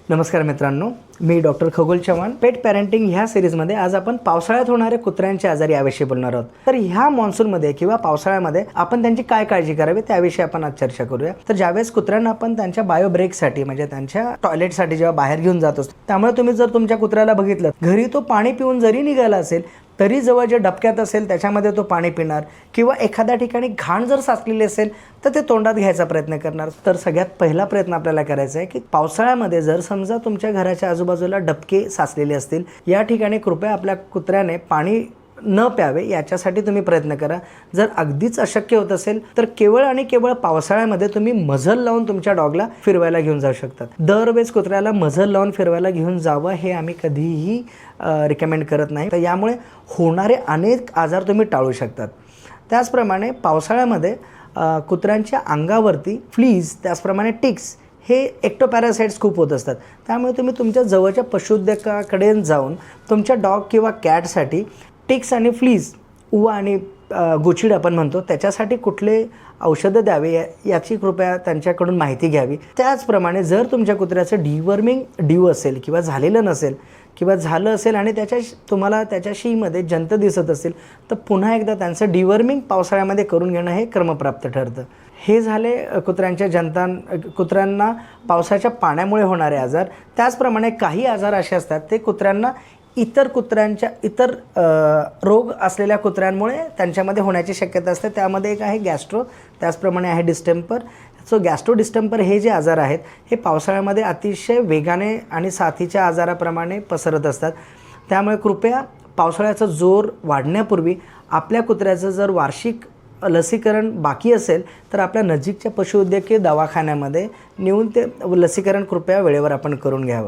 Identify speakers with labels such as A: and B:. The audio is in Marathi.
A: नमस्कार मित्रांनो, मी डॉक्टर खगोल चव्हाण. पेट पॅरेंटिंग ह्या सिरीजमध्ये आज आपण पावसाळ्यात होणारे कुत्र्यांचे आजार याविषयी बोलणार आहोत. तर ह्या मॉन्सूनमध्ये किंवा पावसाळ्यामध्ये आपण त्यांची काय काळजी करावी त्याविषयी आपण आज चर्चा करूया. तर ज्यावेळेस कुत्र्यांना आपण त्यांच्या बायो ब्रेकसाठी म्हणजे त्यांच्या टॉयलेटसाठी जेव्हा बाहेर घेऊन जात असतो, त्यामुळे तुम्ही जर तुमच्या कुत्र्याला बघितलं घरी तो पाणी पिऊन जरी निघाला असेल तरी जवळ जे डबक्यात असेल त्याच्यामध्ये तो पाणी पिणार किंवा एखाद्या ठिकाणी घाण जर साचलेली असेल तर ते तोंडात घ्यायचा प्रयत्न करणार. तर सगळ्यात पहिला प्रयत्न आपल्याला करायचा आहे की पावसाळ्यामध्ये जर समजा तुमच्या घराच्या आजूबाजूला डबके साचलेले असतील, या ठिकाणी कृपया आपल्या कुत्र्याने पाणी न प्यावे याच्यासाठी तुम्ही प्रयत्न करा. जर अगदीच अशक्य होत असेल तर केवळ आणि केवळ पावसाळ्यामध्ये तुम्ही मझल लावून तुमच्या डॉगला फिरवायला घेऊन जाऊ शकतात. दरवेळेस कुत्र्याला मझल लावून फिरवायला घेऊन जावं हे आम्ही कधीही रिकमेंड करत नाही. तर यामुळे होणारे अनेक आजार तुम्ही टाळू शकतात. त्याचप्रमाणे पावसाळ्यामध्ये कुत्र्यांच्या अंगावरती फ्लीज त्याचप्रमाणे टिक्स हे एक्टोपॅरासाइट्स खूप होत असतात. त्यामुळे तुम्ही तुमच्या जवळच्या पशुवैद्यकाकडे जाऊन तुमच्या डॉग किंवा कॅटसाठी टिक्स आणि फ्लीज, उवा आणि गोचिड आपण म्हणतो, त्याच्यासाठी कुठले औषधं द्यावे याची कृपया त्यांच्याकडून माहिती घ्यावी. त्याचप्रमाणे जर तुमच्या कुत्र्याचं डिवर्मिंग ड्यू असेल किंवा झालेलं नसेल किंवा झालं असेल आणि तुम्हाला त्याच्या शीमध्ये जंत दिसत असेल तर पुन्हा एकदा त्यांचं डिवर्मिंग पावसाळ्यामध्ये करून घेणं हे क्रमप्राप्त ठरतं. हे झाले कुत्र्यांना पावसाच्या पाण्यामुळे होणारे आजार. त्याचप्रमाणे काही आजार असे असतात ते कुत्र्यांना इतर रोग असलेल्या कुत्र्यांमुळे त्यांच्यामध्ये होण्याची शक्यता असते. त्यामध्ये एक आहे गॅस्ट्रो, त्याचप्रमाणे आहे डिस्टेंपर. सो गॅस्ट्रो डिस्टेंपर हे जे आजार आहेत हे पावसाळ्यामध्ये अतिशय वेगाने आणि साथीच्या आजाराप्रमाणे पसरत असतात. त्यामुळे कृपया पावसाळ्याचा जोर वाढण्यापूर्वी आपल्या कुत्र्याचं जर वार्षिक लसीकरण बाकी असेल तर आपल्या नजीकच्या पशुवैद्यकीय दवाखान्यामध्ये नेऊन ते लसीकरण कृपया वेळेवर आपण करून घ्यावं.